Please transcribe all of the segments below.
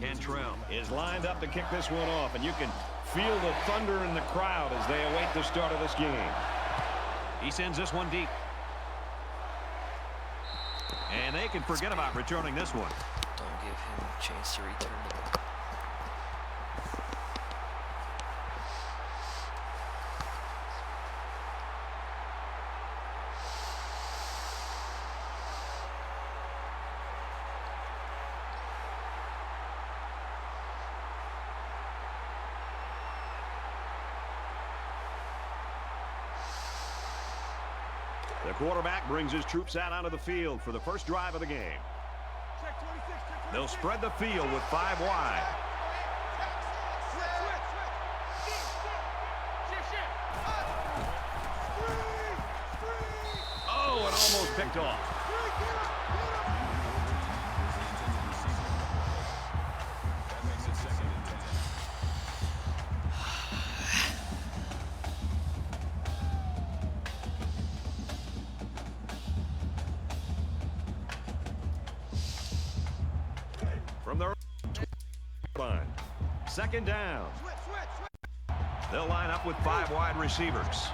Cantrell is lined up to kick this one off, and you can feel the thunder in the crowd as they await the start of this game. He sends this one deep. And they can forget about returning this one. Don't give him a chance to return the ball. The quarterback brings his troops out onto the field for the first drive of the game. They'll spread the field with 5 wide. Oh, it almost picked off. From their line. Second down. They'll line up with 5 wide receivers.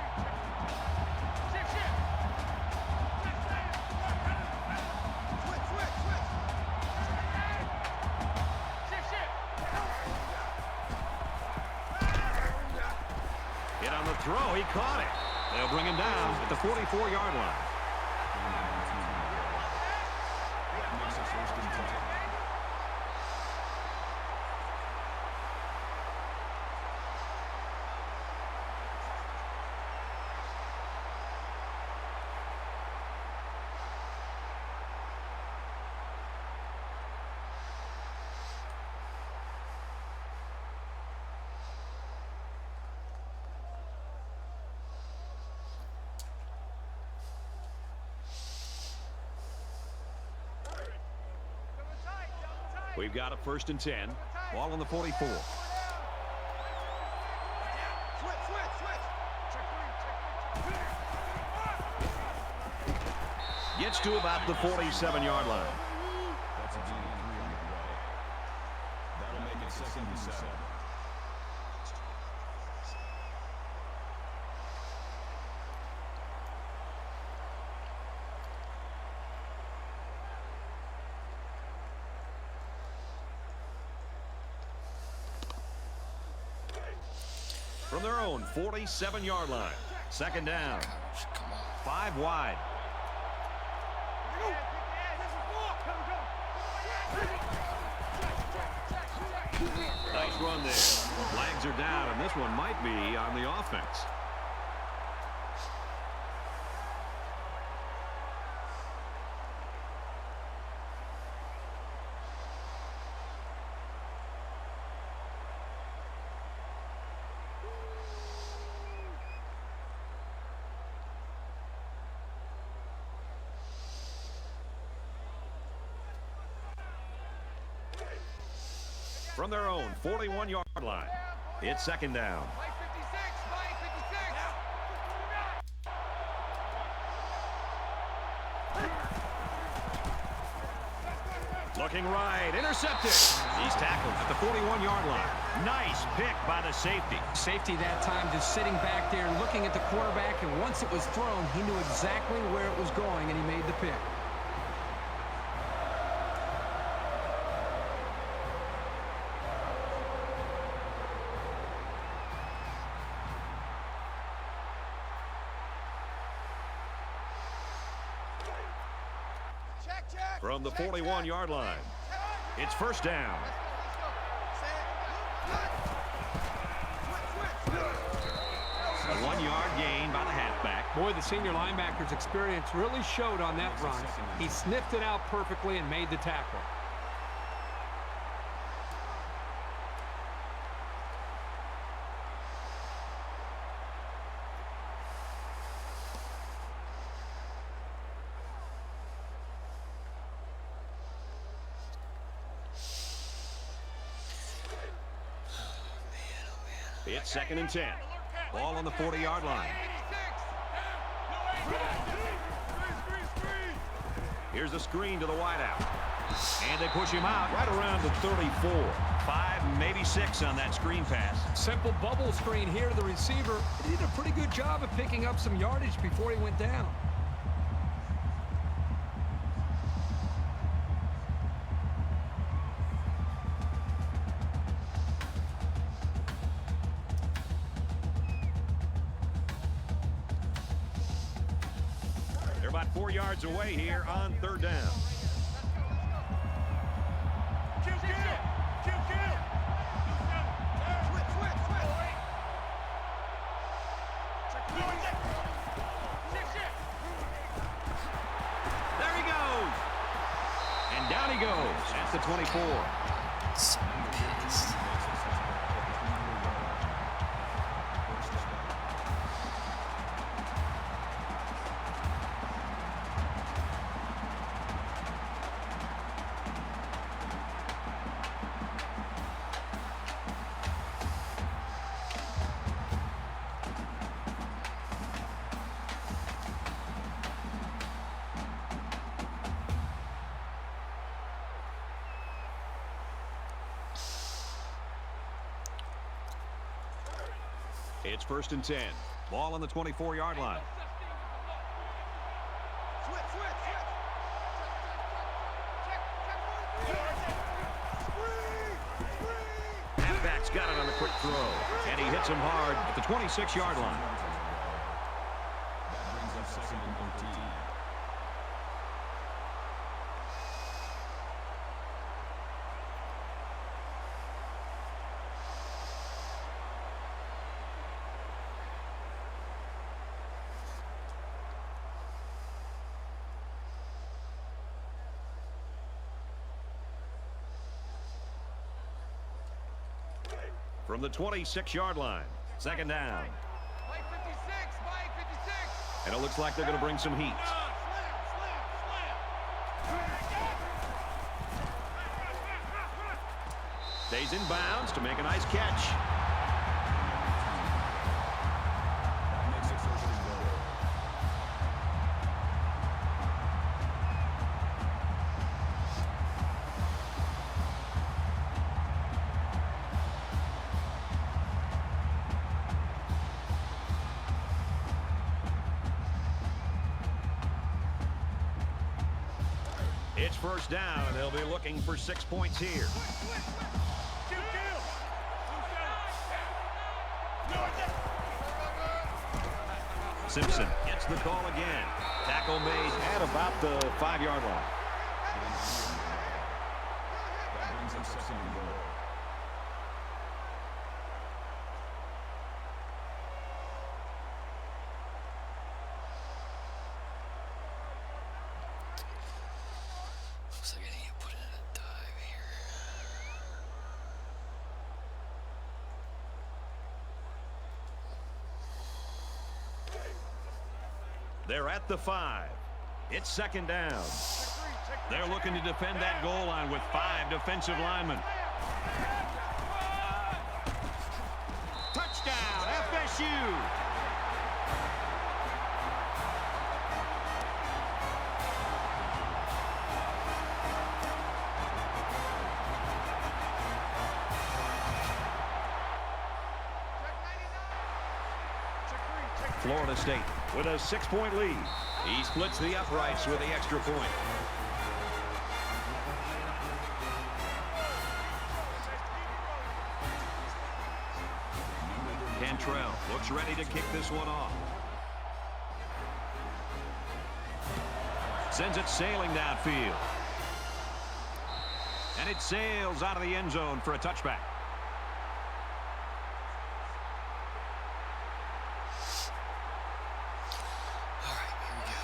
Hit on the throw. He caught it. They'll bring him down at the 44-yard line. We've got a 1st and 10. Ball on the 44. Gets to about the 47-yard line. That's a gain of 3 on the play. That'll make it 2nd and 7. From their own 47-yard line. 2nd down. 5 wide. Nice run there. Flags are down, and this one might be on the offense. From their own 41-yard line. It's 2nd down. Looking right. Intercepted. He's tackled at the 41-yard line. Nice pick by the safety. Safety that time just sitting back there looking at the quarterback, and once it was thrown, he knew exactly where it was going, and he made the pick. From the 41-yard line. It's 1st down. A 1-yard gain by the halfback. Boy, the senior linebacker's experience really showed on that run. He sniffed it out perfectly and made the tackle. It's 2nd and 10. Ball on the 40-yard line. Here's a screen to the wideout. And they push him out. Right around the 34. 5, maybe 6 on that screen pass. Simple bubble screen here to the receiver. He did a pretty good job of picking up some yardage before he went down. They're about 4 yards away here on 3rd down. There he goes. And down he goes at the 24. So pissed. It's 1st and 10. Ball on the 24-yard line. Halfback's got it on the quick throw. And he hits him hard At the 26-yard line. That brings up 2nd and 13. from the 26-yard line. 2nd down. And it looks like they're going to bring some heat. Stays in bounds to make a nice catch. That makes it 1st and goal. It's 1st down, and they'll be looking for 6 points here. Simpson gets the call again. Tackle made at about the 5-yard line. That brings up 2nd and goal. Looks like I need to put in a dive here. They're at the 5. It's 2nd down. They're looking to defend that goal line with 5 defensive linemen. Touchdown, FSU! Florida State with a 6-point lead. He splits the uprights with the extra point. Cantrell looks ready to kick this one off. Sends it sailing downfield. And it sails out of the end zone for a touchback. Alright, here we go.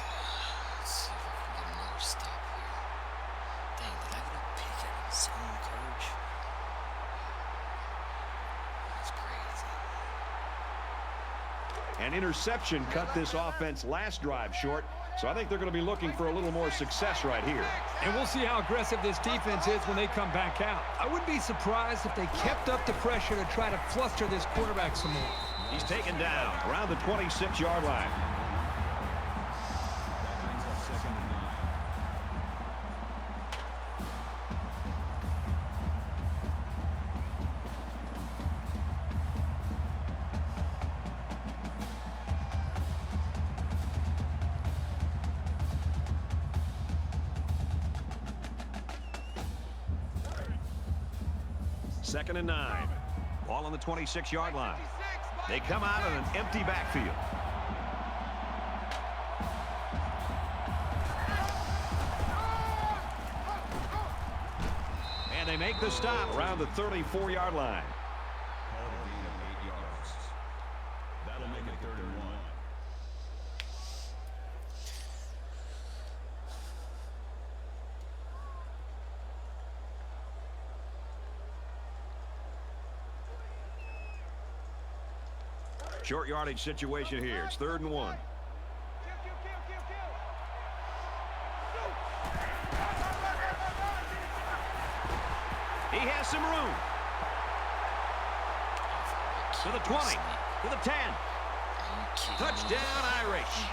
Let's see if I can get another stop here. Dang, did I get a peek at zone coverage? That's crazy. An interception cut this offense last drive short, so I think they're going to be looking for a little more success right here. And we'll see how aggressive this defense is when they come back out. I wouldn't be surprised if they kept up the pressure to try to fluster this quarterback some more. He's taken down around the 26-yard line. That brings up 2nd and 9. 2nd and 9. Ball on the 26-yard line. They come out in an empty backfield. And they make the stop around the 34-yard line. Called a gain of 8 yards. That'll make it 3rd and 1. Short yardage situation here. It's 3rd and 1. He has some room. To the 20. To the 10. Touchdown Irish.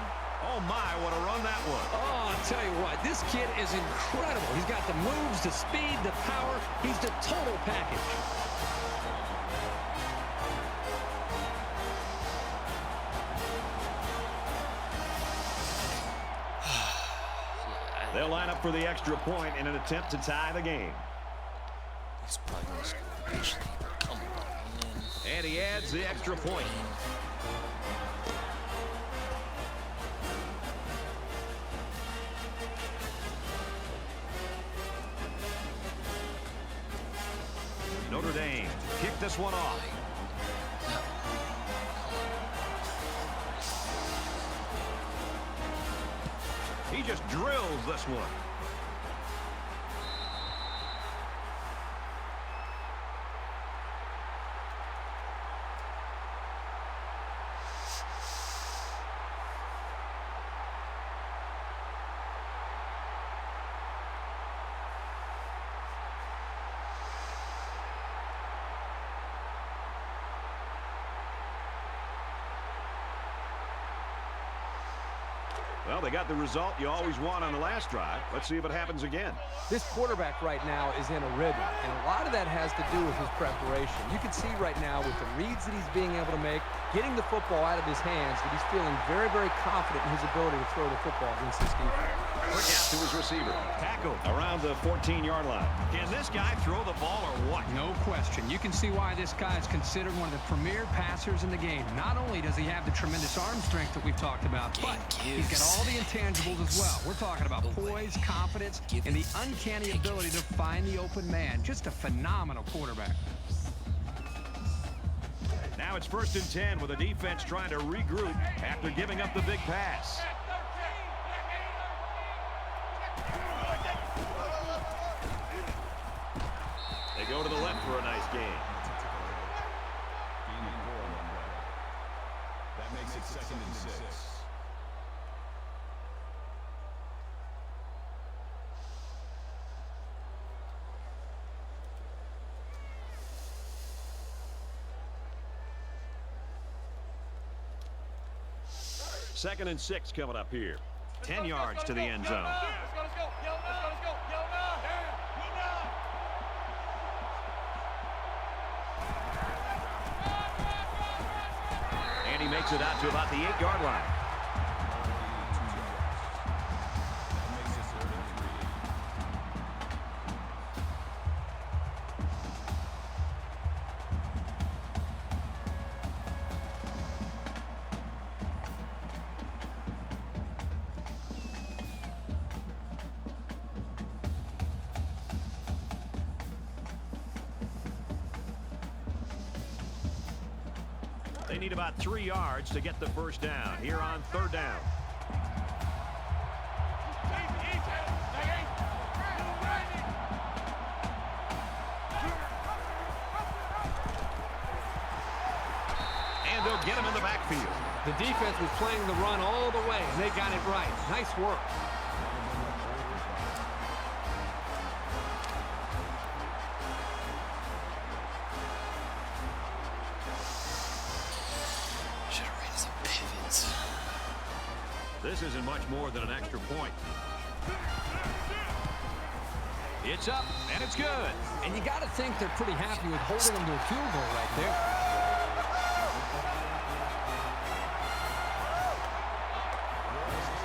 Oh my, what a run that was. Oh, I'll tell you what, this kid is incredible. He's got the moves, the speed, the power. He's the total package. They'll line up for the extra point in an attempt to tie the game. He's probably going to score eventually, but come on, man. And he adds the extra point. Notre Dame kick this one off. He just drills this one. Well, they got the result you always want on the last drive. Let's see if it happens again. This quarterback right now is in a rhythm, and a lot of that has to do with his preparation. You can see right now with the reads that he's being able to make, getting the football out of his hands, that he's feeling very, very confident in his ability to throw the football against this defense. Quick out to his receiver. Tackled around the 14-yard line. Can this guy throw the ball or what? No question. You can see why this guy is considered one of the premier passers in the game. Not only does he have the tremendous arm strength that we've talked about, but he's got all the intangibles as well. We're talking about poise, confidence, and the uncanny ability to find the open man. Just a phenomenal quarterback. Now it's 1st and 10 with the defense trying to regroup after giving up the big pass. They go to the left for a nice gain. Gain of 4 on that play. That makes it 2nd and 6. Second and 6 coming up here. 10 yards to the end zone. And he makes it out to about the 8-yard line. That makes it 3rd and 3. They need about 3 yards to get the first down here on 3rd down. And they'll get him in the backfield. The defense was playing the run all the way, and they got it right. Nice work. Should have ran some pivots. This isn't much more than an extra point. It's up, and it's good. And you got to think they're pretty happy with holding them to a field goal right there.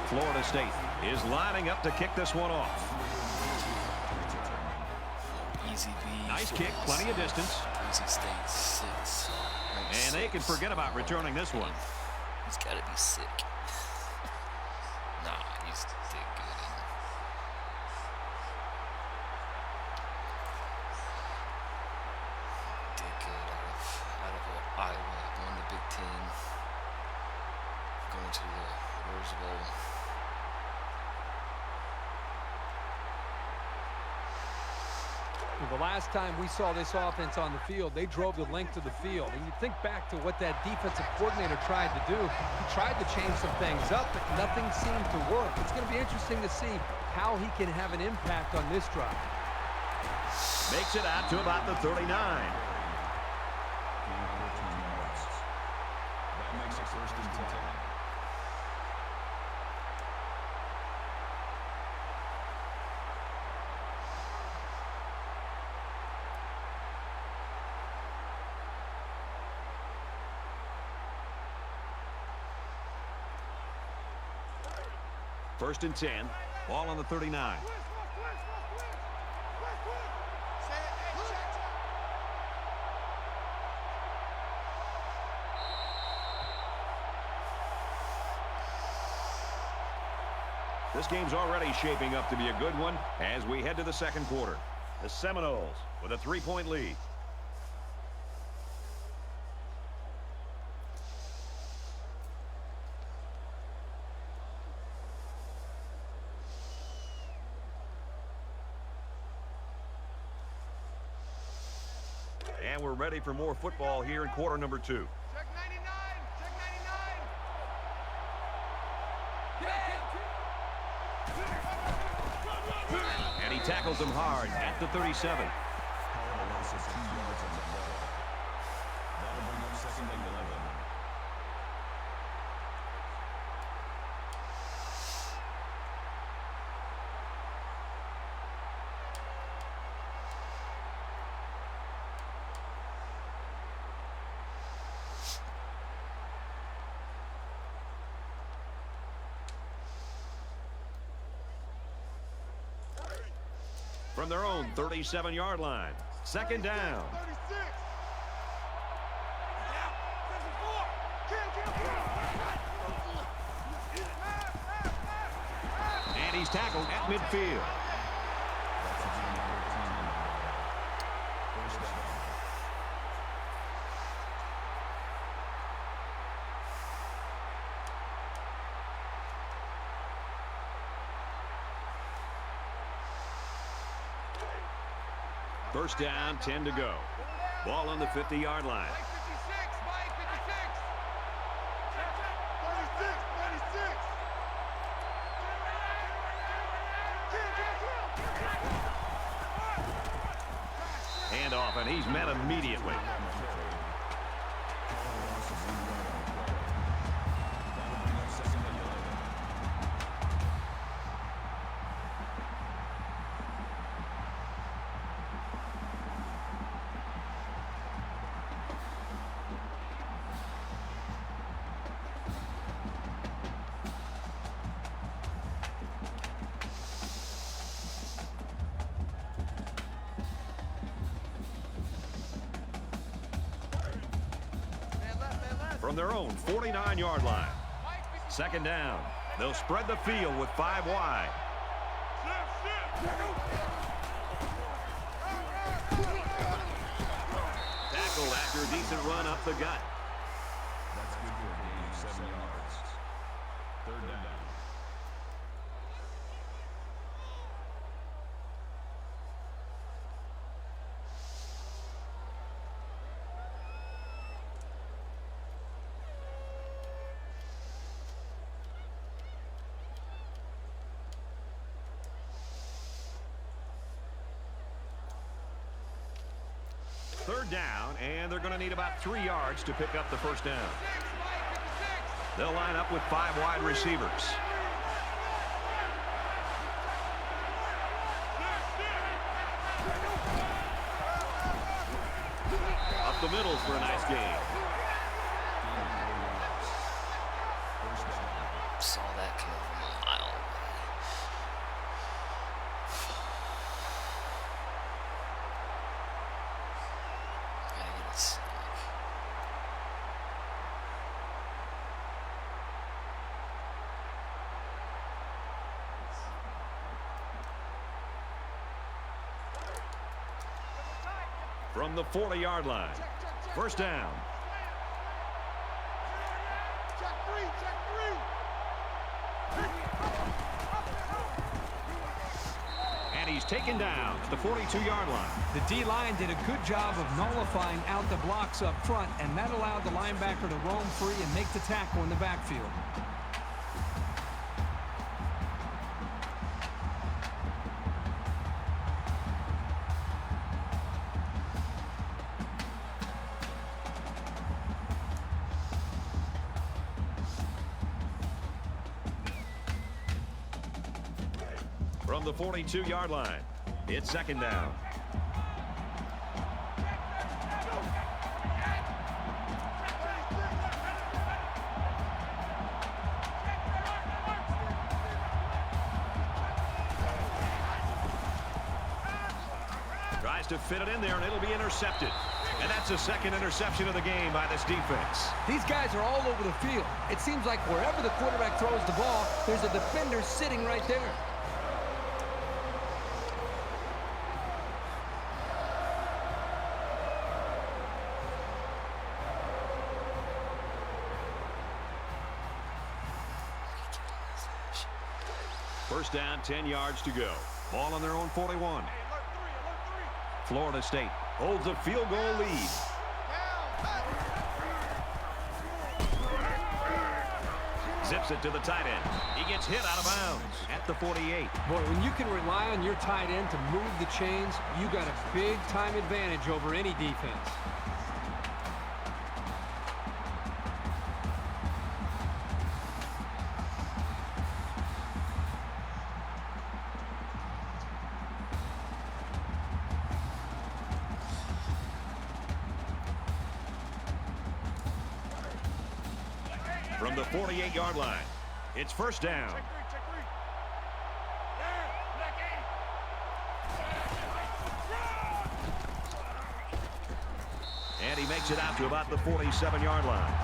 Florida State is lining up to kick this one off. Easy B. Nice kick, plenty of distance. Boise State 6. And they can forget about returning this one. He's got to be sick. Nah, he's did good. Did good out of Iowa. Won the Big Ten. Going to the Rose Bowl. The last time we saw this offense on the field, they drove the length of the field. And you think back to what that defensive coordinator tried to do. He tried to change some things up, but nothing seemed to work. It's going to be interesting to see how he can have an impact on this drive. Makes it out to about the 39. That makes it first and 10. First and 10. Ball on the 39. This game's already shaping up to be a good one as we head to the second quarter. The Seminoles with a 3-point lead. And we're ready for more football here in quarter number 2. Check 99! Check 99! And he tackles him hard at the 37. Call a loss of 2 yards on the ball. That'll bring up second and 11. From their own 37-yard line. Second down. 36! And he's tackled at midfield. That's a number 13. First down. First down, 10 to go. Ball on the 50-yard line. Mike 56! Mike 56! 36! 36! Hand off, and he's met immediately. Call a loss of 1 yard on the play. That'll bring up second and 11. From their own 49-yard line. Second down. They'll spread the field with 5 wide. Tackled after a decent run up the gut. That's good for a gain of 7 yards. Third down. Third down, and they're going to need about 3 yards to pick up the first down. They'll line up with 5 wide receivers. Up the middle for a nice game. Saw that coming from a mile away. from the 40-yard line. First down. Check three, check three. And he's taken down to the 42-yard line. The D-line did a good job of nullifying out the blocks up front, and that allowed the linebacker to roam free and make the tackle in the backfield. From the 42-yard line, it's second down. Tries to fit it in there, and it'll be intercepted. And that's the second interception of the game by this defense. These guys are all over the field. It seems like wherever the quarterback throws the ball, there's a defender sitting right there. First down, 10 yards to go. Ball on their own 41. Alert three. Florida State holds a field goal lead. Zips it to the tight end. He gets hit out of bounds at the 48. Boy, when you can rely on your tight end to move the chains, you got a big-time advantage over any defense. From the 48-yard line, it's first down. Check three. There, black eight. And he makes it out to about the 47-yard line.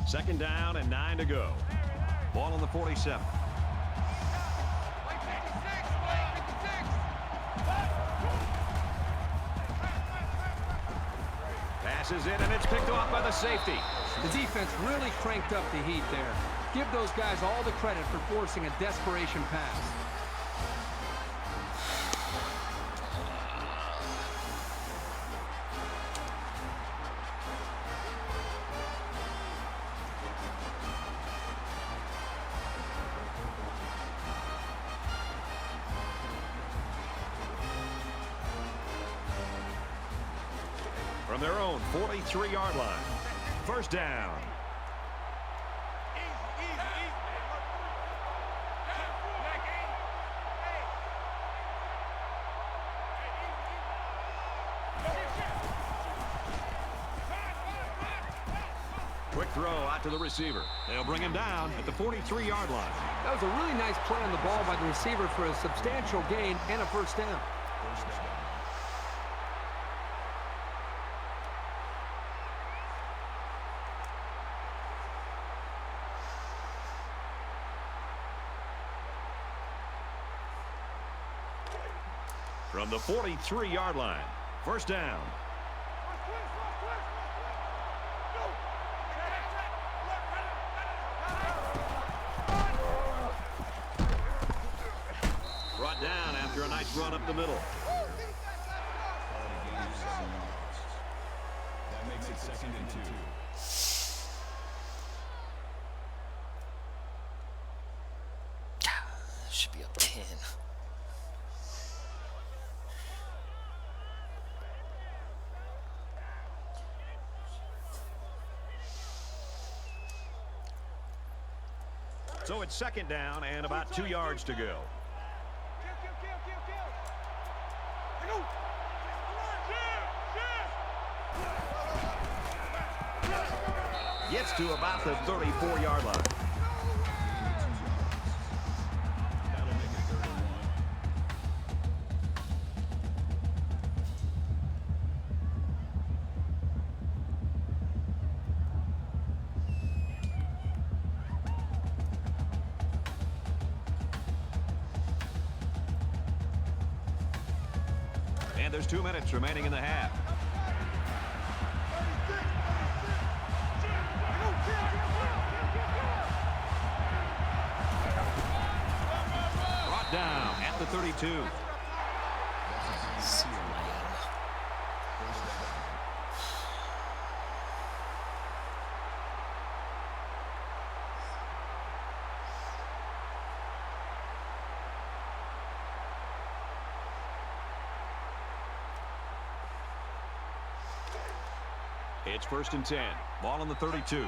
Second down and 9 to go. Ball on the 47. White 56, white 56. Passes in, and it's picked off by the safety. The defense really cranked up the heat there. Give those guys all the credit for forcing a desperation pass. From their own 43-yard line. First down. Easy. Black eight. Quick throw out to the receiver. They'll bring him down at the 43-yard line. That was a really nice play on the ball by the receiver for a substantial gain and a first down. From the 43-yard line. First down. Brought down after a nice run up the middle. That makes it second and 2. Should be up 10. So it's second down and about 2 yards to go. gets to about the 34-yard line. That'll make it 3rd and 1. And there's 2 minutes remaining in the half. Brought down at the 32. So lame. It's 1st and 10. Ball on the 32.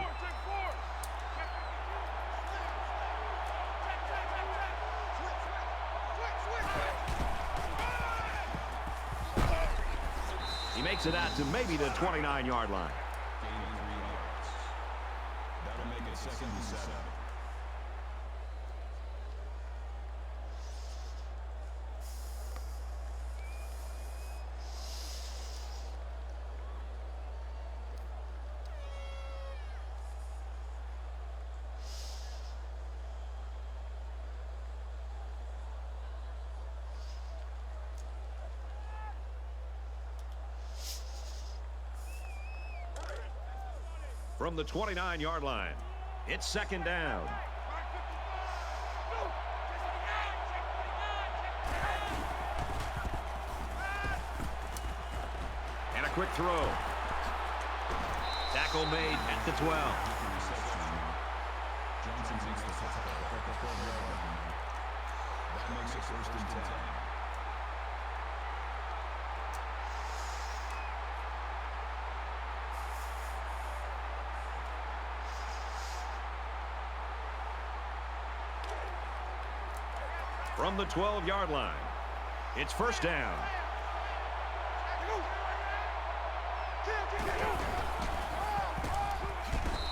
He makes it out to maybe the 29-yard line. Gain of 3 yards. That'll make it 2nd and 7. From the 29-yard line, it's 2nd down. And a quick throw. Tackle made at the 12. Johnson makes the tackle at the 12-yard line. That makes it 1st and 10. From the 12-yard line, it's 1st down.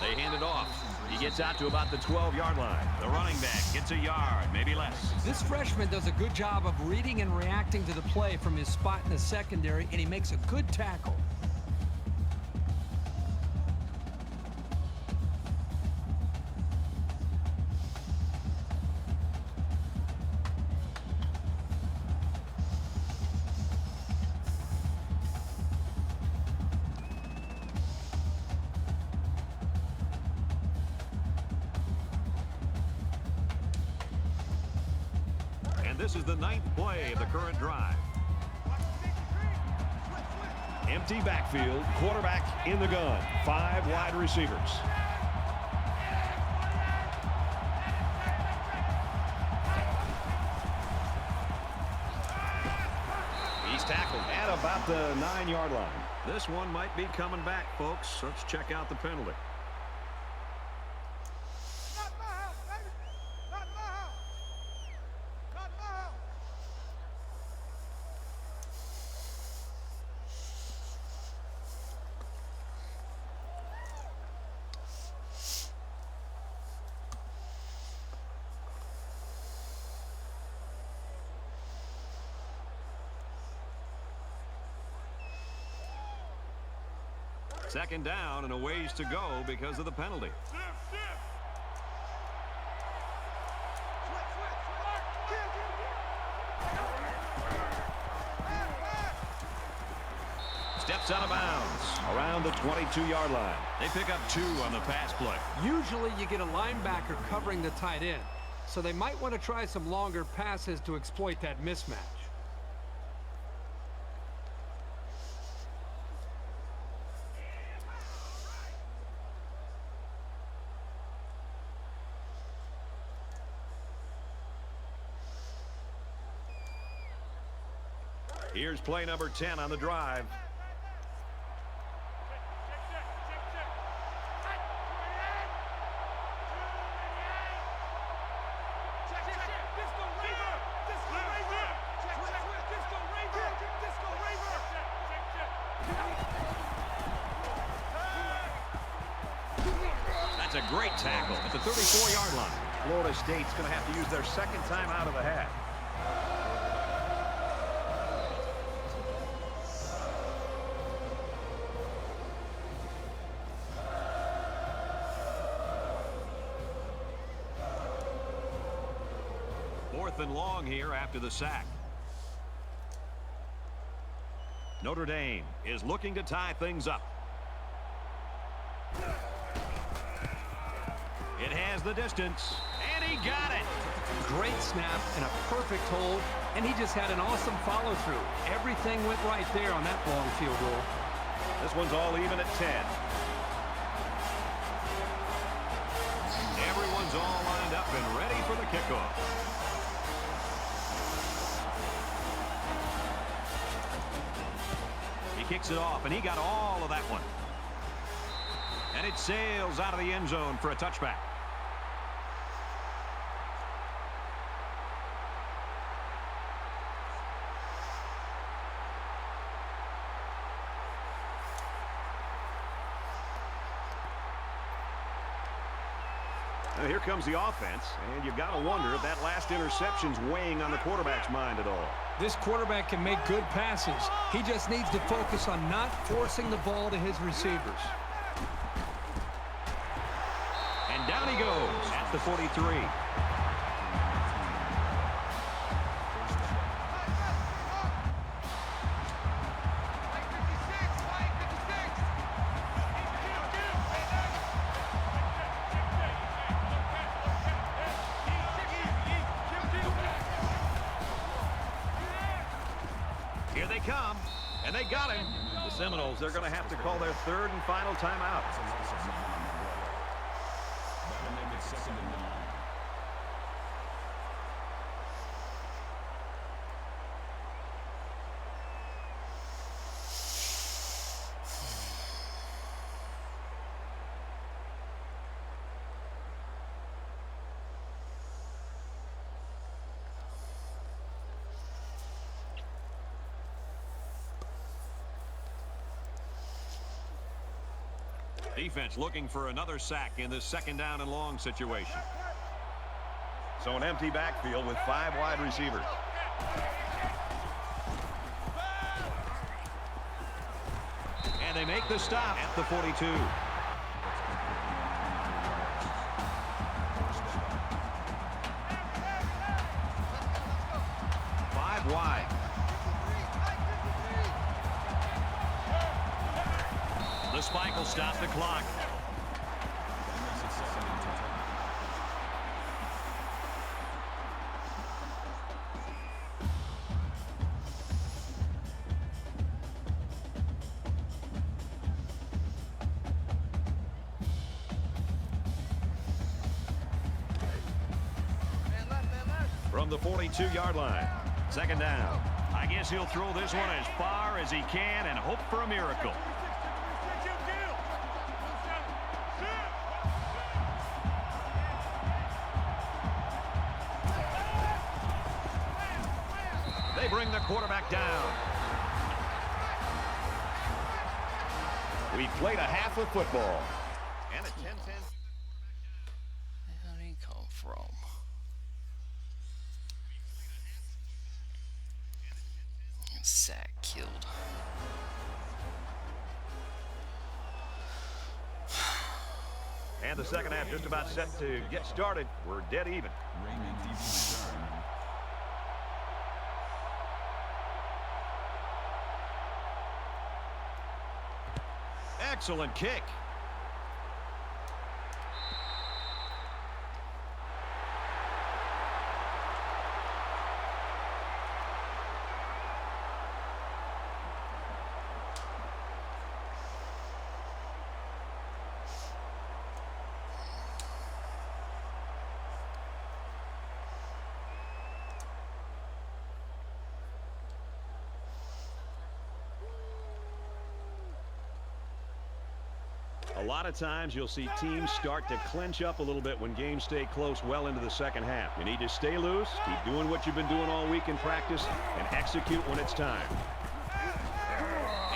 They hand it off. He gets out to about the 12-yard line. The running back gets a yard, maybe less. This freshman does a good job of reading and reacting to the play from his spot in the secondary, and he makes a good tackle. This is the 9th play of the current drive. Empty backfield, quarterback in the gun, 5 wide receivers. He's tackled at about the 9-yard line. This one might be coming back, folks. Let's check out the penalty. Second down and a ways to go because of the penalty. Steps out of bounds around the 22-yard line. They pick up 2 on the pass play. Usually you get a linebacker covering the tight end, so they might want to try some longer passes to exploit that mismatch. Here's play number 10 on the drive. That's a great tackle at the 34-yard line. Florida State's going to have to use their second time out of the half. Fourth and long here after the sack. Notre Dame is looking to tie things up. It has the distance, and he got it. Great snap and a perfect hold, and he just had an awesome follow-through. Everything went right there on that long field goal. This one's all even at 10. Everyone's all lined up and ready for the kickoff. He kicks it off, and he got all of that one. And it sails out of the end zone for a touchback. Now here comes the offense, and you've got to wonder if that last interception's weighing on the quarterback's mind at all. This quarterback can make good passes. He just needs to focus on not forcing the ball to his receivers. And down he goes at the 43. Here they come, and they got him. The Seminoles, they're going to have to call their third and final timeout. That'll make it 2nd and 9. Defense looking for another sack in this second down and long situation. So an empty backfield with 5 wide receivers. And they make the stop at the 42. Wide. The spike will stop the clock. That makes it 2nd and 10. From the 42-yard line. Second down. I guess he'll throw this one as far as he can and hope for a miracle. They bring the quarterback down. We played a half of football. And a 10-10. Where did he come from? Sack killed. And the second half just about set to get started. We're dead even. Raymond Easy return. Excellent kick. A lot of times you'll see teams start to clench up a little bit when games stay close well into the second half. You need to stay loose, keep doing what you've been doing all week in practice, and execute when it's time.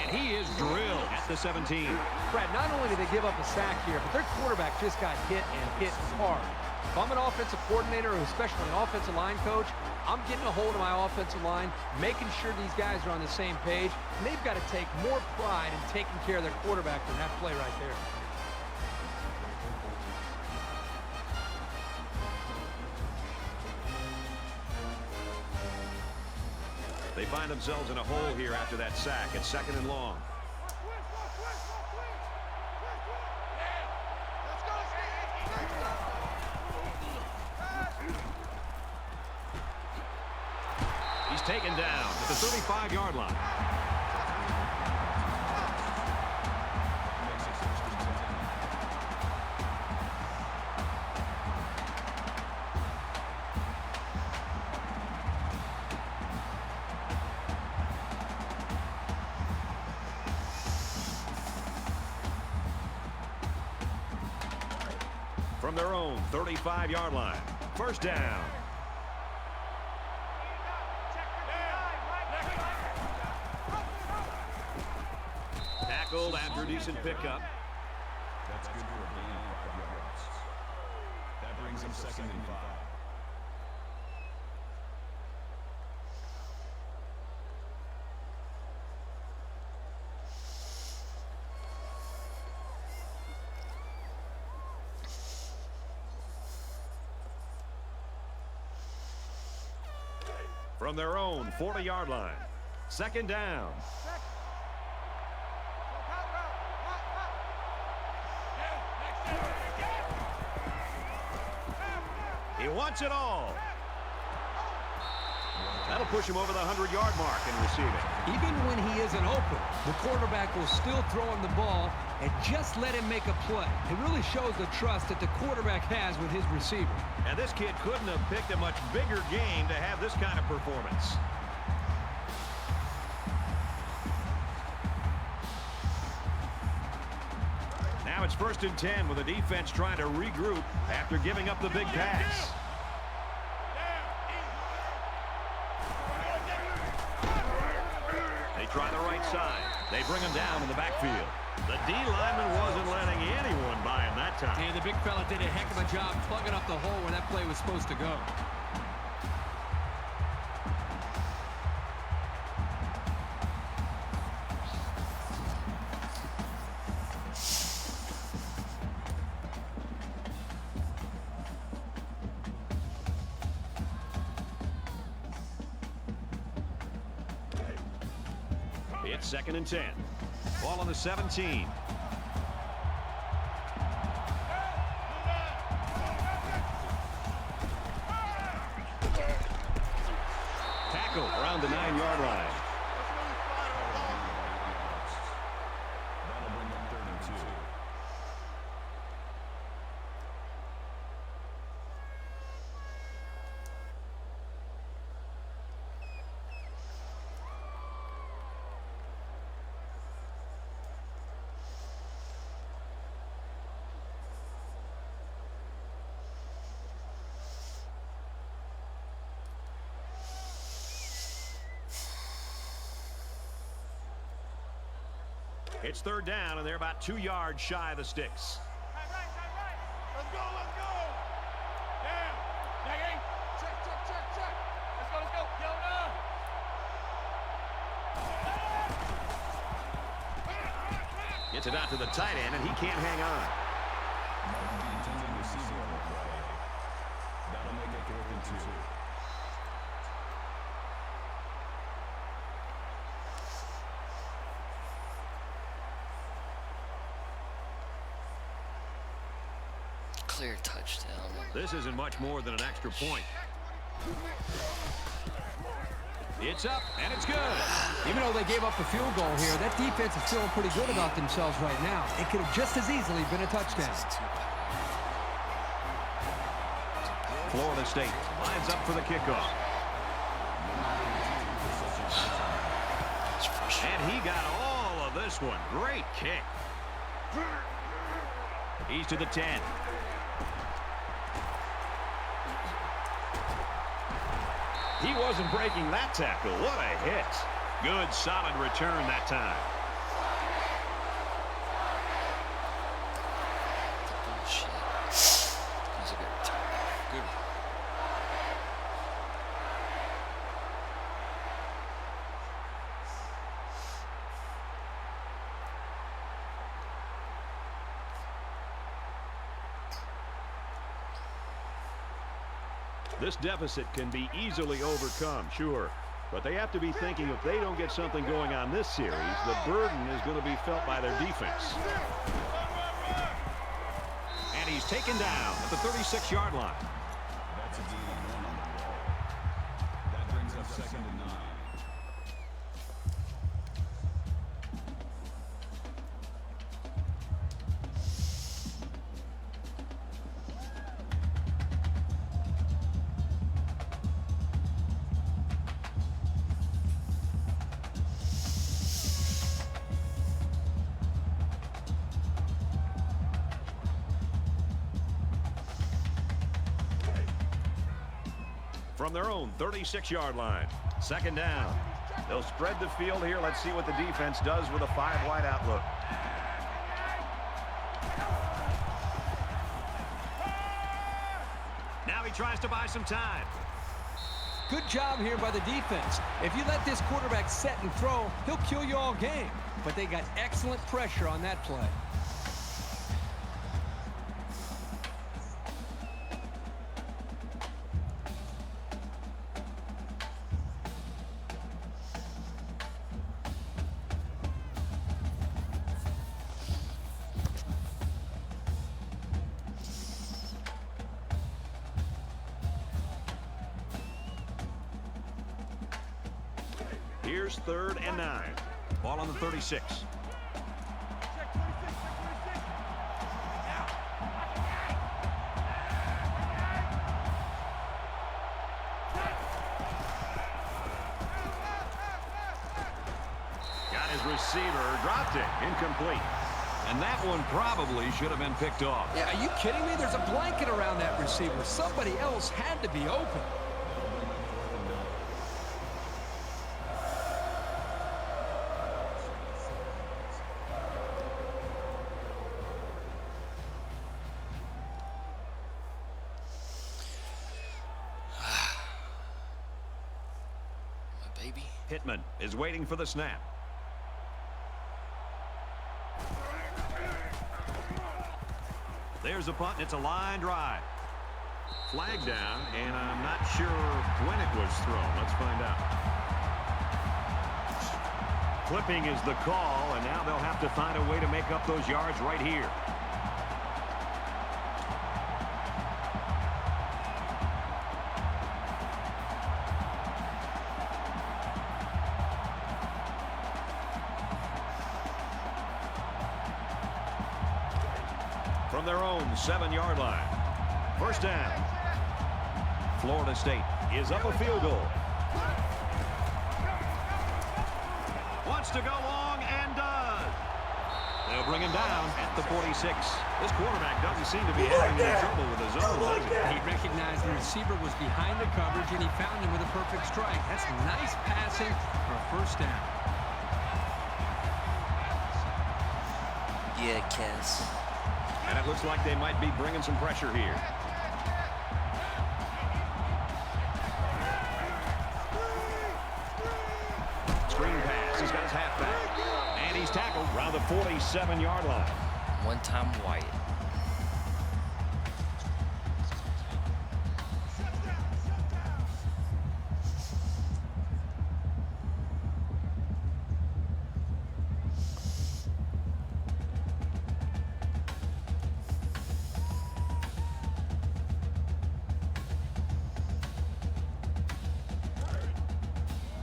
And he is drilled at the 17. Brad, not only did they give up a sack here, but their quarterback just got hit and hit hard. If I'm an offensive coordinator, or especially an offensive line coach, I'm getting a hold of my offensive line, making sure these guys are on the same page, and they've got to take more pride in taking care of their quarterback than that play right there. They find themselves in a hole here after that sack. It's 2nd and long. He's taken down at the 35-yard line. From their own 35-yard line. 1st down. Tackled after a decent pickup. That's good for a gain of 5 yards. That brings him 2nd and 5. From their own 40-yard line. 2nd down. He wants it all. That'll push him over the 100-yard mark in receiving. Even when he isn't open, the quarterback will still throw him the ball and just let him make a play. It really shows the trust that the quarterback has with his receiver. And this kid couldn't have picked a much bigger game to have this kind of performance. Now it's 1st and 10 with the defense trying to regroup after giving up the big pass. They try the right side. They bring him down in the backfield. The D lineman wasn't letting anyone by him that time. And the big fella did a heck of a job plugging up the hole where that play was supposed to go. It's 2nd and 10. Ball on the 17. Tackle around the 9-yard line. That'll bring up 3rd and 2. It's 3rd down, and they're about 2 yards shy of the sticks. Let's go, let's go. Down. Check. Let's go. Yo, no. Gets it out to the tight end, and he can't hang on. Intended receiver on the play. That'll make it 4th and 2. Clear touchdown. This isn't much more than an extra point. It's up, and it's good. Even though they gave up the field goal here, that defense is feeling pretty good about themselves right now. It could have just as easily been a touchdown. Florida State lines up for the kickoff. And he got all of this one. Great kick. He's to the 10. He wasn't breaking that tackle. What a hit. Good, solid return that time. This deficit can be easily overcome, sure. But they have to be thinking if they don't get something going on this series, the burden is going to be felt by their defense. And he's taken down at the 36-yard line. That's a gain of 1 on the ball. That brings up 2nd and 9. From their own 36-yard line. 2nd down. They'll spread the field here. Let's see what the defense does with a 5-wide outlook. Now he tries to buy some time. Good job here by the defense. If you let this quarterback set and throw, he'll kill you all game. But they got excellent pressure on that play. Here's 3rd and 9. Ball on the 36. Got his receiver, dropped it, incomplete. And that one probably should have been picked off. Yeah, are you kidding me? There's a blanket around that receiver. Somebody else had to be open. Pittman is waiting for the snap. There's a punt, and it's a line drive. Flag down, and I'm not sure when it was thrown. Let's find out. Clipping is the call, and now they'll have to find a way to make up those yards right here. From their own 7-yard line. 1st down. Florida State is up a field goal. Wants to go long and does. They'll bring him down at the 46. This quarterback doesn't seem to be having any trouble with his own, does he? He recognized the receiver was behind the coverage, and he found him with a perfect strike. That's nice passing for a 1st down. Yeah, Cass. And it looks like they might be bringing some pressure here. Screen pass. He's got his halfback. And he's tackled around the 47-yard line. One-time Wyatt.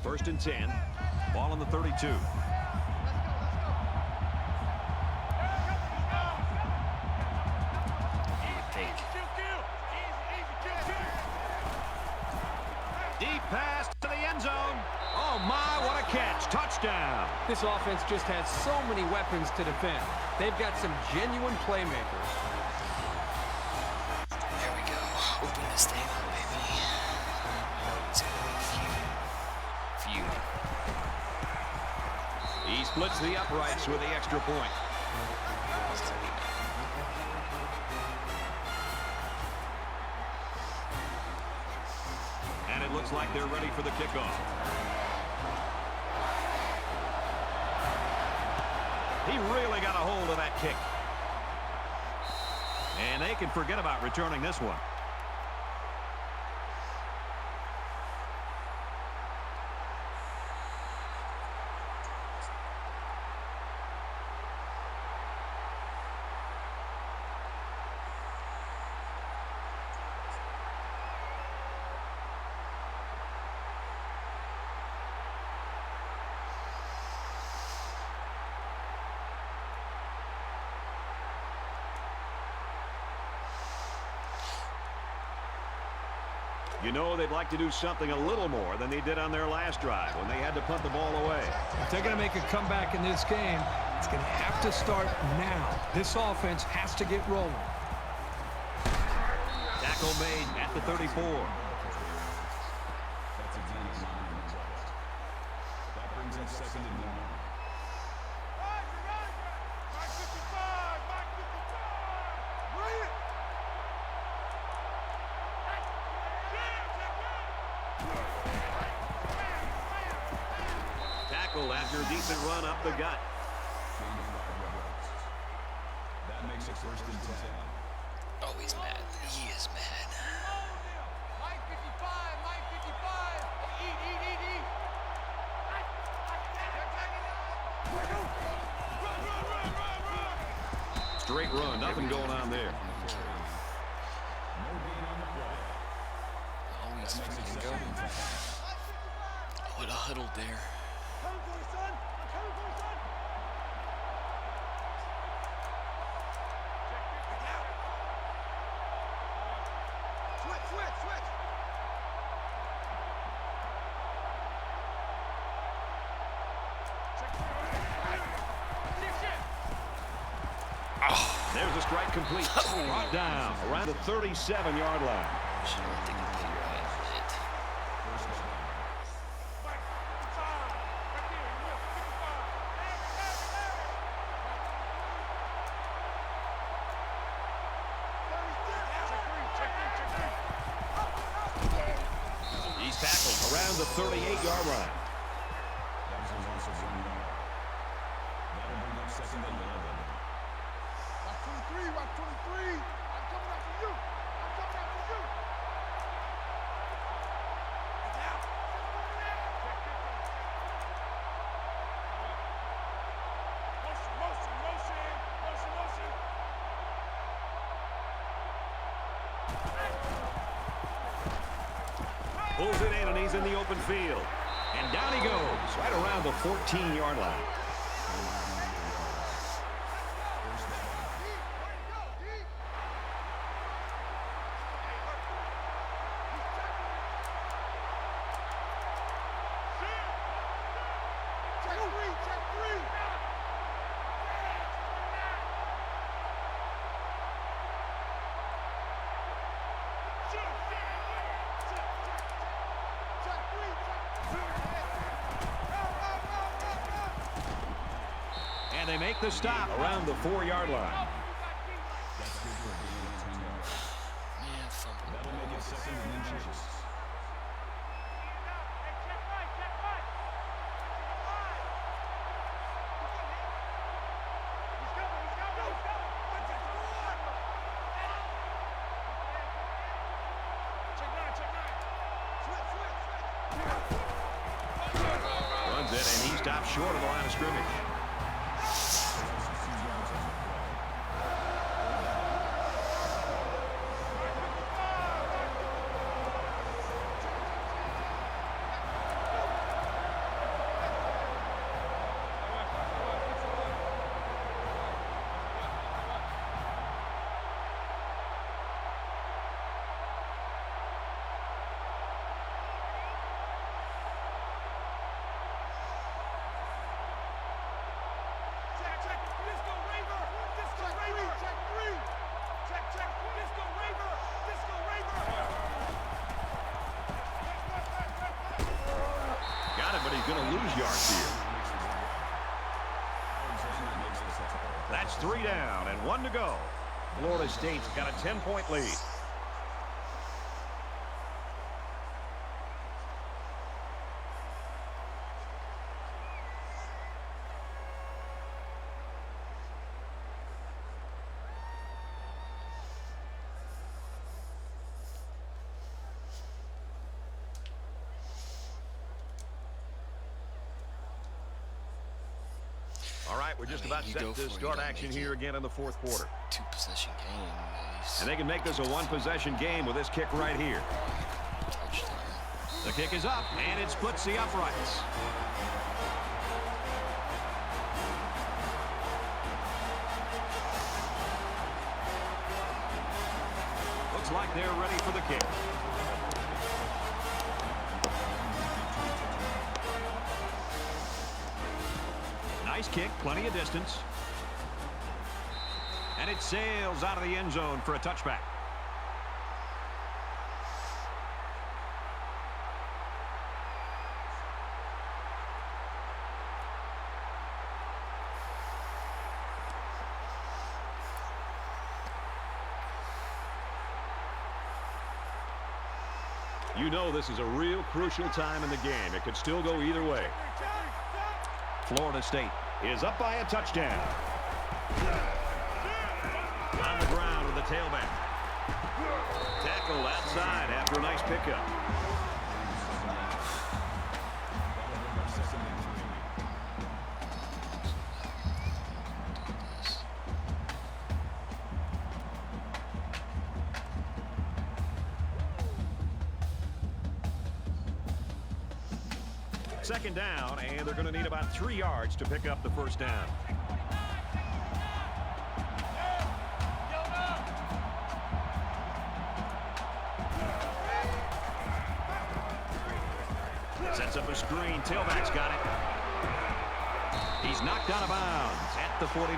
First and 10. Ball on the 32. Deep pass to the end zone. Oh, my, what a catch. Touchdown. This offense just has so many weapons to defend. They've got some genuine playmakers. There we go. Open this thing up, baby. It's going to be feud. He splits the uprights with the extra point. And it looks like they're ready for the kickoff. He really got a hold of that kick. And they can forget about returning this one. You know they'd like to do something a little more than they did on their last drive when they had to punt the ball away. If they're going to make a comeback in this game, it's going to have to start now. This offense has to get rolling. Tackle made at the 34. That's a gain of 9 on the play. That brings up 2nd and 1. Mike 55! Mike 55! Bring it! Tackle after a decent run up the gut. Gain of 5 yards. That makes it 1st and 10. Oh, he's mad. He is mad. Mike 55! Mike 55! Eat, eat, eat, eat! Run, run, run, run, run! Straight run, nothing going on there. No gain on the play. Always That makes it freaking 2nd go. and 10. What a huddle there. Coming for you, son! I'm coming for you, son! Switch, switch, switch! There's a strike complete. Brought down around the 37-yard line. Should have taken the right hit. First down. Mike 55! Right there, you look, 55! He's tackled around the 38-yard line. That was a loss of 1 yard. That'll bring up 2nd and 11. Watch 23, watch 23! I'm coming after you! I'm coming after you! It's out! Motion, motion, motion! Motion, motion! Pulls it in, and he's in the open field. And down he goes, right around the 14-yard line. First down. Check three, check three! And they make the stop around the 4-yard line. That's good for a gain of 10 yards. Man, fumble. That'll make it 2nd and inches. Runs it, and he stops short of the line of scrimmage. Got it, but he's going to lose yards here. That's 3 down and 1 to go. Florida State's got a 10-point lead. All right, we're just about you set go to for it, start you don't action make here it. again in the 4th quarter. 2-possession game. And they can make this a 1-possession game with this kick right here. Touchdown. The kick is up, and it splits the uprights. Looks like they're ready for the kick. Nice kick, plenty of distance. And it sails out of the end zone for a touchback. You know this is a real crucial time in the game. It could still go either way. Florida State Is up by a touchdown. on the ground with the tailback. Tackle outside after a nice pickup. Second down, and they're going to need about 3 yards to pick up the first down. Sets up a screen. Tailback's got it. He's knocked out of bounds at the 49.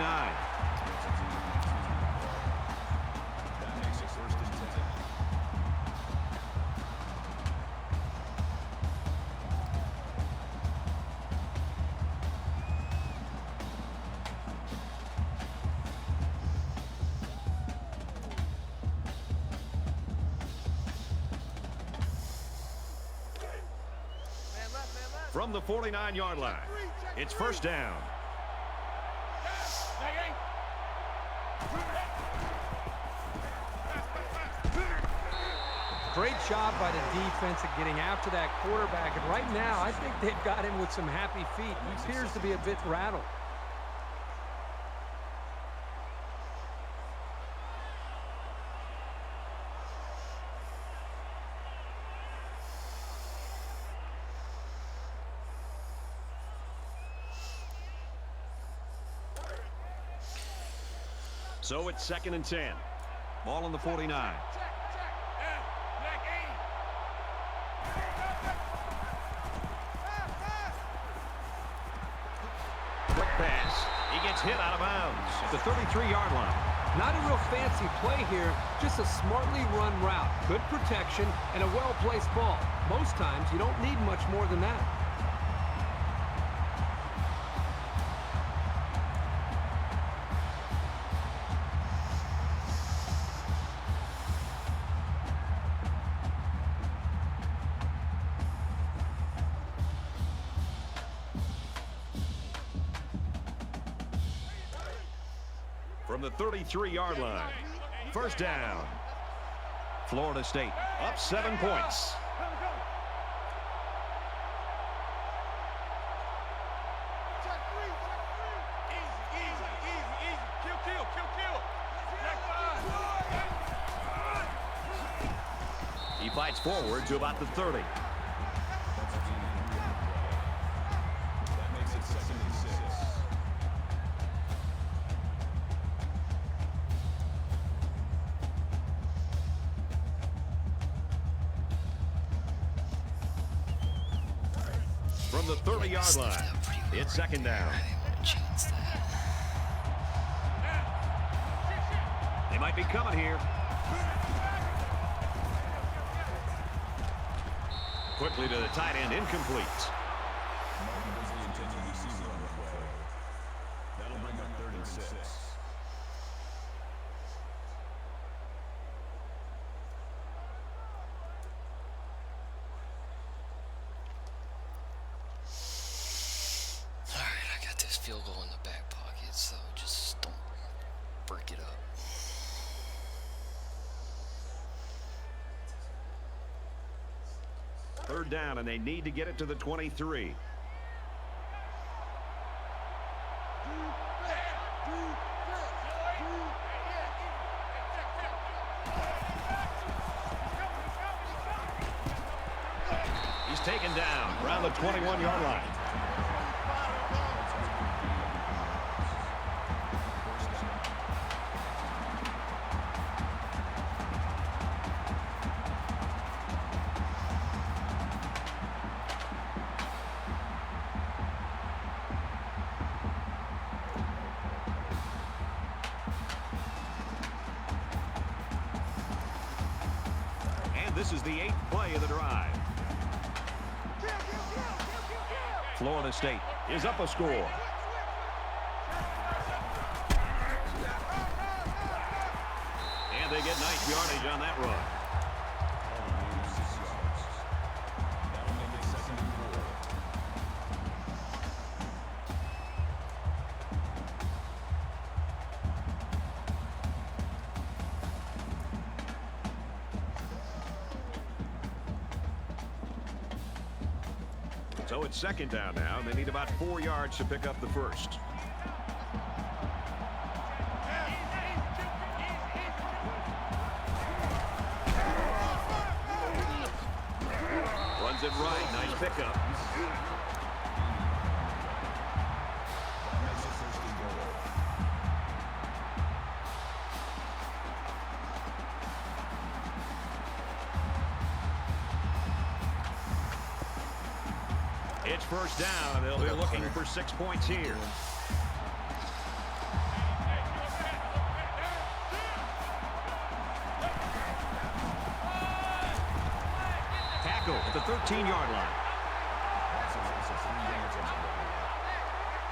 That makes it 1st and 10. From the 49-yard line, it's first down. Great job by the defense at getting after that quarterback. And right now, I think they've got him with some happy feet. He appears to be a bit rattled. So it's 2nd and 10. Ball on the 49. Quick pass. He gets hit out of bounds at the 33-yard line. Not a real fancy play here, just a smartly run route. Good protection and a well-placed ball. Most times, you don't need much more than that. From the 33-yard line, first down. Florida State up 7 points. He fights forward to about the 30. That makes it 2nd and 6. From the 30-yard line, it's second down. They might be coming here. Quickly to the tight end, incomplete. Martin was the intended receiver on the play. That'll bring up 3rd and 6. All right, I got this field goal in the back pocket, so just don't break it up. Third down, and they need to get it to the 23. He's taken down around the 21-yard line. And this is the 8th play of the drive. Florida State is up a score. And they get nice yardage on that run. That'll make it 2nd and 4. So it's 2nd down now, and they need about 4 yards to pick up the first. Runs it right. Nice pickup. That makes it 1st and goal. It's 1st down. They'll be looking for 6 points here. Tackle at the 13-yard line. That's a loss of 3 yards on the ball.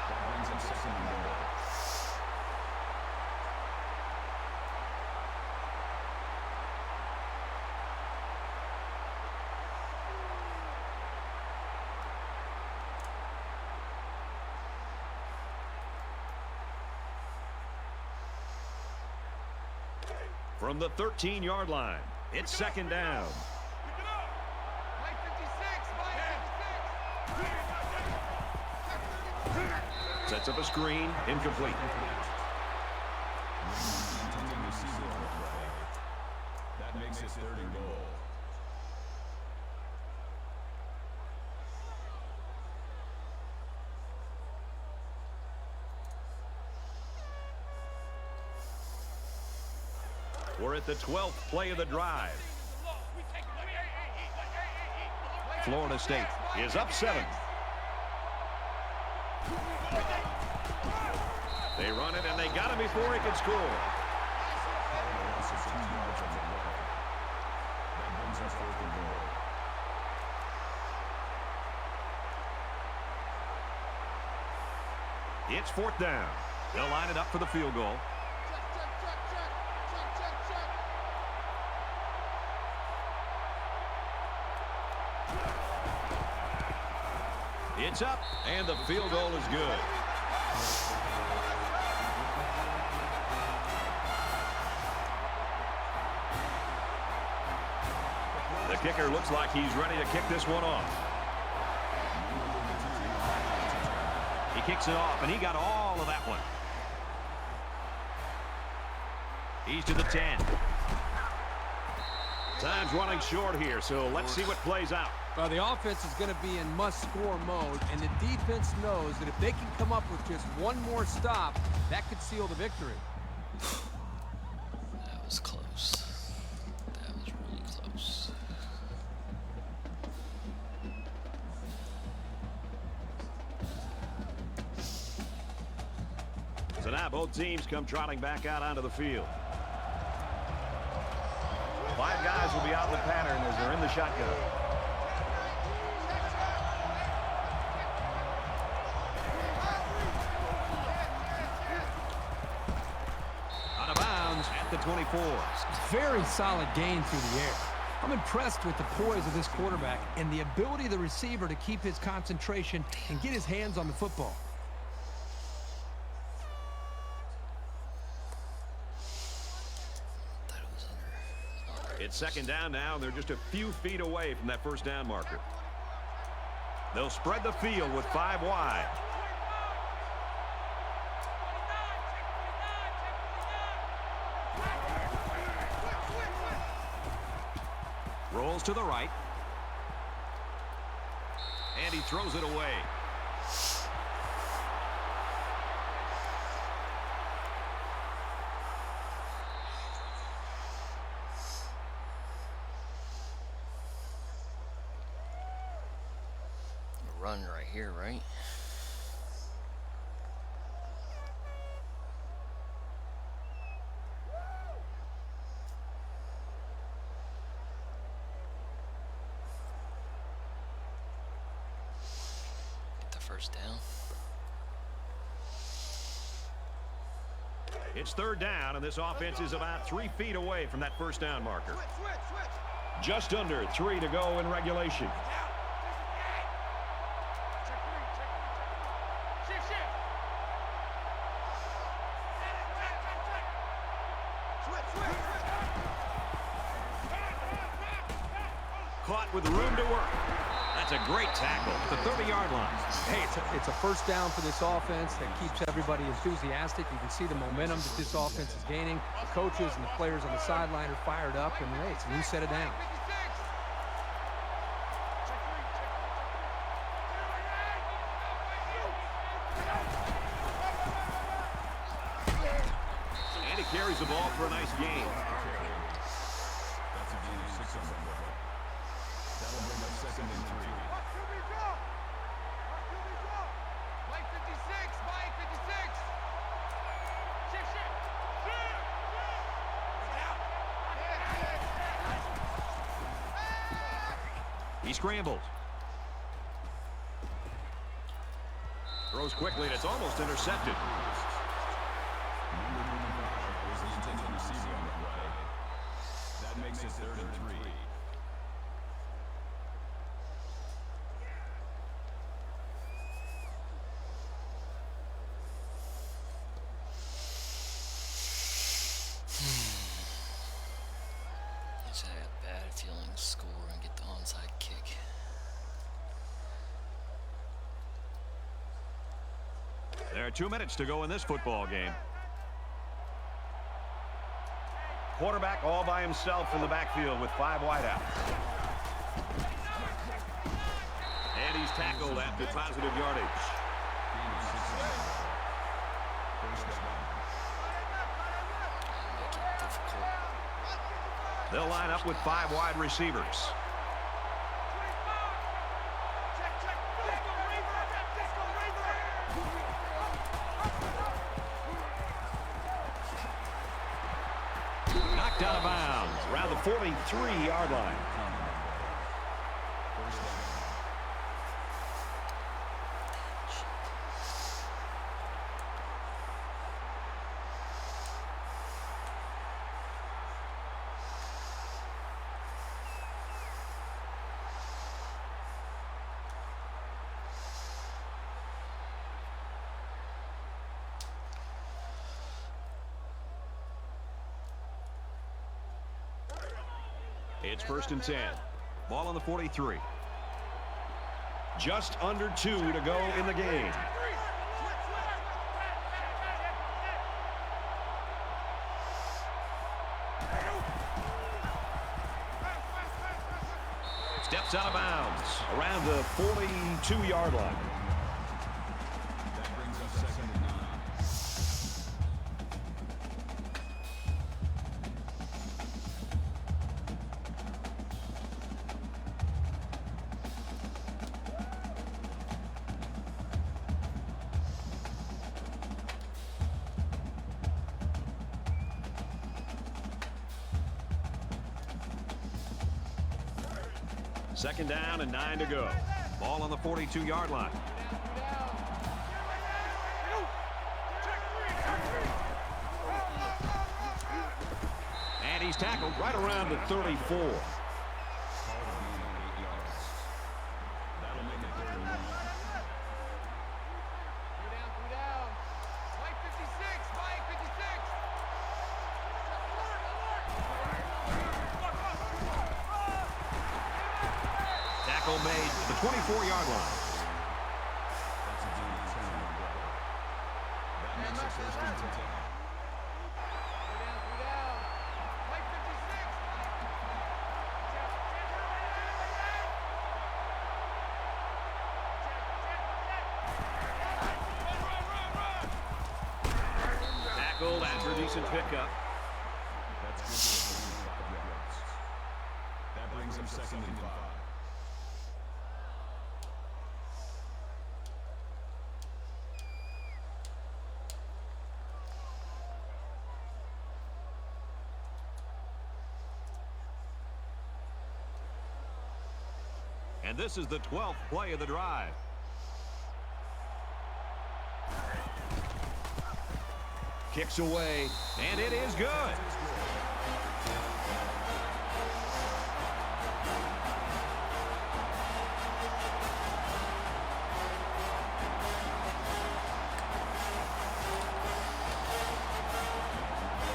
That brings him 2nd and goal. From the 13-yard line, it's 2nd down. Sets up a screen, incomplete. Intended receiver on the play. That makes it 3rd and goal. We're at the 12th play of the drive. Florida State is up 7. They run it, and they got him before he could score. A loss of 2 yards on the ball. That brings us 4th and goal. It's 4th down. They'll line it up for the field goal. It's up, and the field goal is good. The kicker looks like he's ready to kick this one off. He kicks it off, and he got all of that one. He's to the 10. Time's running short here, so let's see what plays out. Well, the offense is going to be in must-score mode, and the defense knows that if they can come up with just one more stop, that could seal the victory. That was close. That was really close. So now both teams come trotting back out onto the field. 5 guys will be out in the pattern as they're in the shotgun. Out of bounds at the 24. Very solid gain through the air. I'm impressed with the poise of this quarterback and the ability of the receiver to keep his concentration and get his hands on the football. It's 2nd down now, and they're just a few feet away from that 1st down marker. They'll spread the field with 5 wide. Rolls to the right. And he throws it away. Run right here, right? first down. It's third down, and this offense is about 3 feet away from that first down marker. Just under 3 to go in regulation. Caught with room to work. That's a great tackle at the 30-yard line. Hey, it's a first down for this offense that keeps everybody enthusiastic. You can see the momentum that this offense is gaining. The coaches and the players on the sideline are fired up, and hey, it's a new set of downs. And he carries the ball for a nice gain. That's a gain of 6 on the ball. That'll bring up second and 3. Mike 56, Mike 56. He scrambles. Throws quickly, and it's almost intercepted. Number 95 was the intended receiver on the play. That makes it third and 3. Just had a bad feeling score and get the onside kick. There are 2 minutes to go in this football game. Quarterback all by himself in the backfield with 5 wideouts. And he's tackled after positive yardage. Gain of 6 on the ball. First down. Make it difficult. They'll line up with 5 wide receivers. Knocked out of bounds around the 43-yard line. First down. It's first and 10. Ball on the 43. Just under 2 to go in the game. Steps out of bounds around the 42-yard line. That brings up second and 9. Second down and 9 to go. Ball on the 42-yard line. And he's tackled right around the 34. Call to gain on 8 yards. That'll make it third and 1. Two down. Mike 56, Mike 56. Tackle made at the 24-yard line. That's a gain of 10 on the ball. That makes it first and 10. Two down. Mike 56. Tackled after a decent pickup. That's good for 5 yards. That brings him second and 5. And this is the 12th play of the drive. Kicks away, and it is good.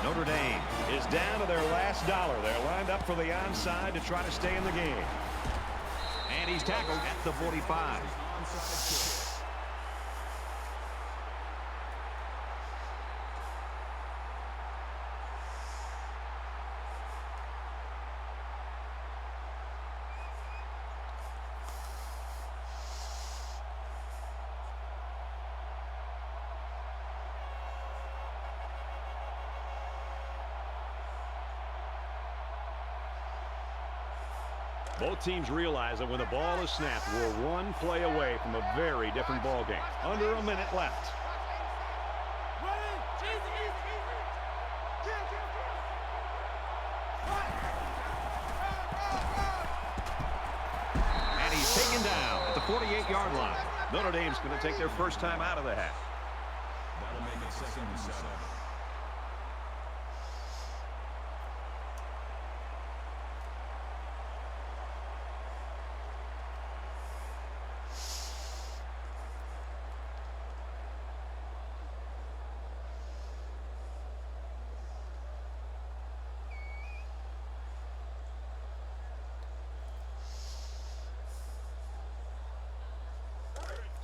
Notre Dame is down to their last dollar. They're lined up for the onside to try to stay in the game. And he's tackled at the 45. Both teams realize that when the ball is snapped, we're one play away from a very different ball game. Under a minute left. And he's taken down at the 48-yard line. Notre Dame's going to take their first time out of the half. That'll make it 2nd and 7.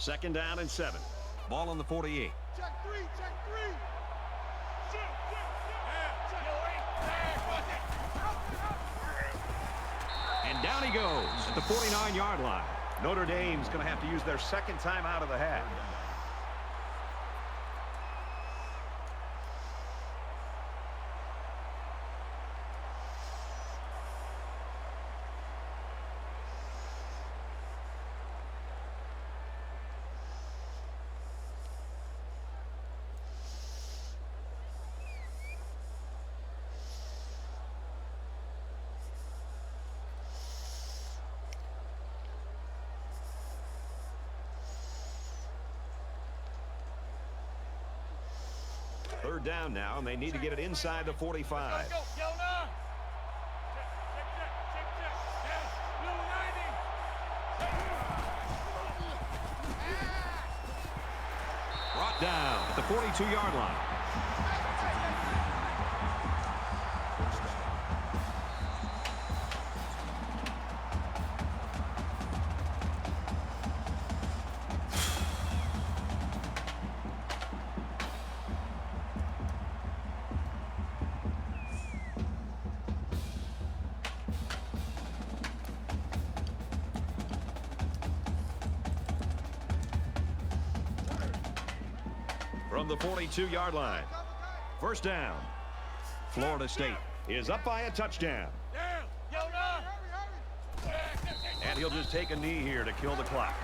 Second down and 7. Ball on the 48. Check three, check three. And down he goes at the 49-yard line. Notre Dame's going to have to use their second time out of the half. Third down now, and they need to get it inside the 45. Brought down at the 42-yard line. From the 42-yard line. First down. Florida State Is up by a touchdown. And he'll just take a knee here to kill the clock.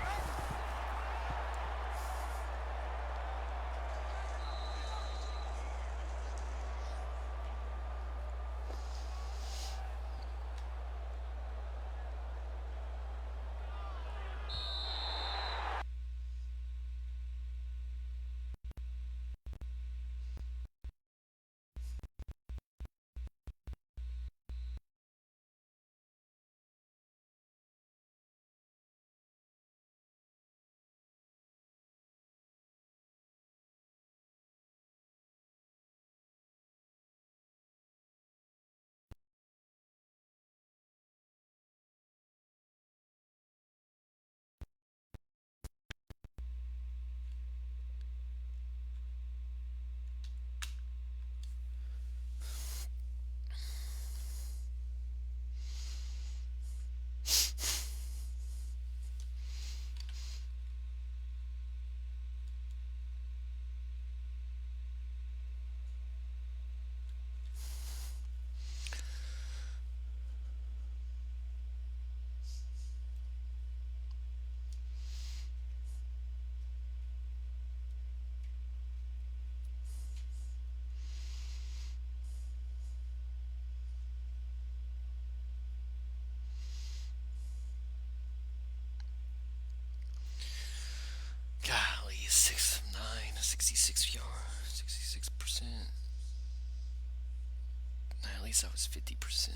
Golly, 6 of 9, 66 yards, 66. 46%. At least I was 50%.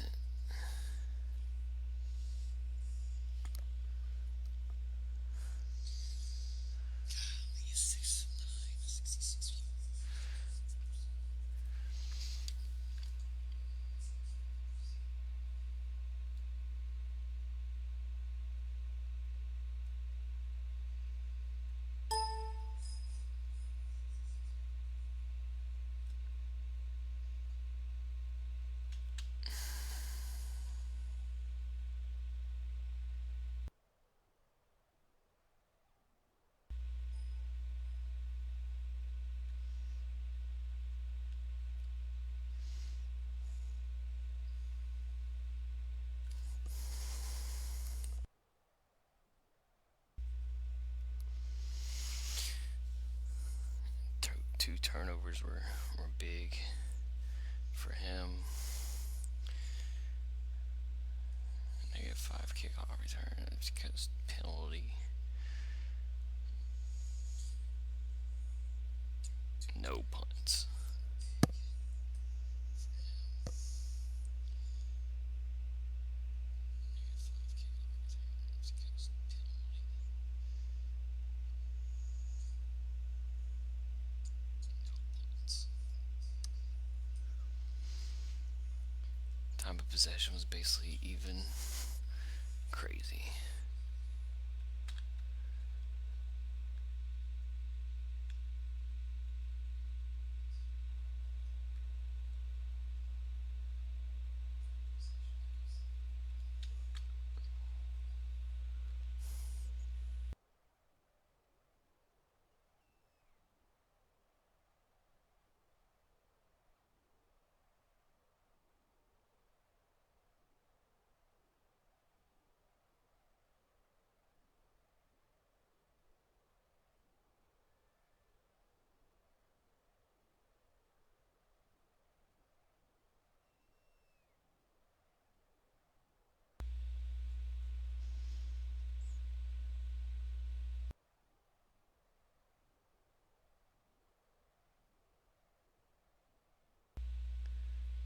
Two turnovers were big for him. -5 kickoff return. It's because penalty. No punts. Time of possession was basically even. Crazy.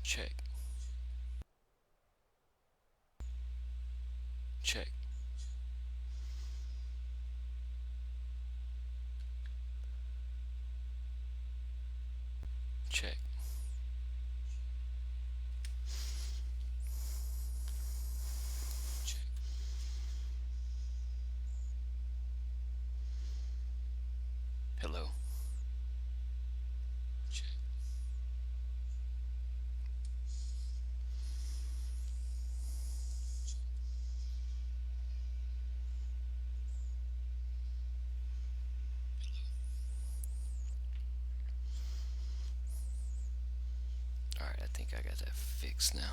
Check. Check. Check. Check. Hello. Check. Alright, I think I got that fixed now.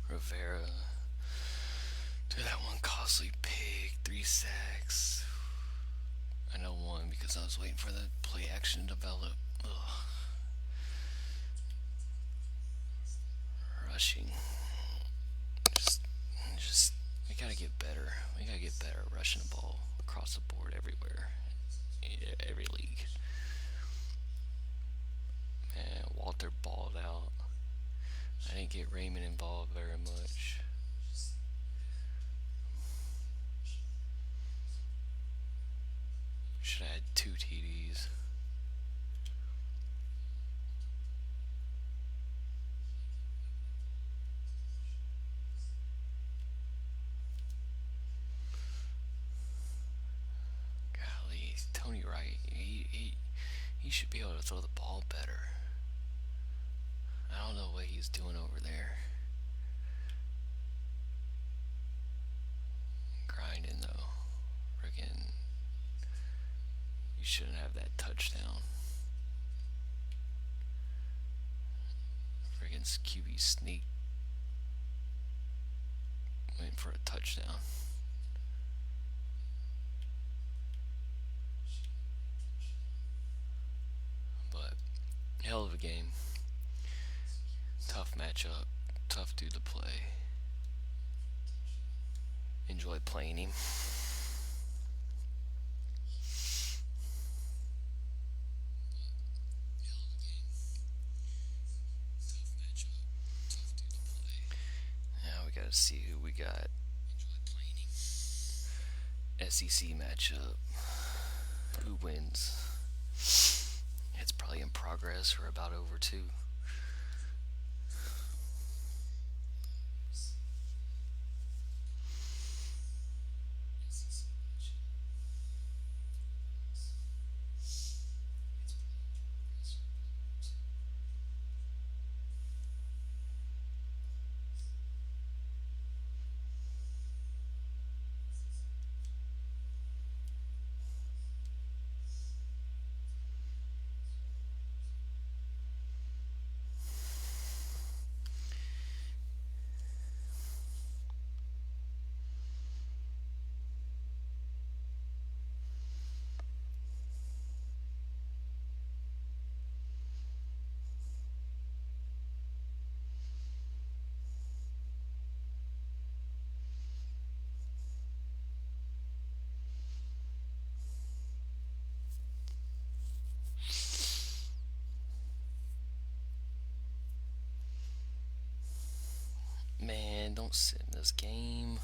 Rivera to that one costly pick, 3 sacks. I know one because I was waiting for the play action to develop. Ugh. Rushing. Just we gotta get better. We gotta get better at rushing the ball across the board everywhere. Every league. Man, Walter balled out. I didn't get Raymond involved very much. Should have had 2 TDs. Golly, Tony Wright, he should be able to throw the ball better. I don't know what he's doing over there. Grinding though. Friggin', you shouldn't have that touchdown. Friggin' QB sneak. Waiting for a touchdown. But Hell of a game. Tough matchup. Tough dude to play. Enjoy playing him. Now we gotta see who we got. SEC matchup. Who wins? It's probably in progress or about over too. Man, don't sit in this game.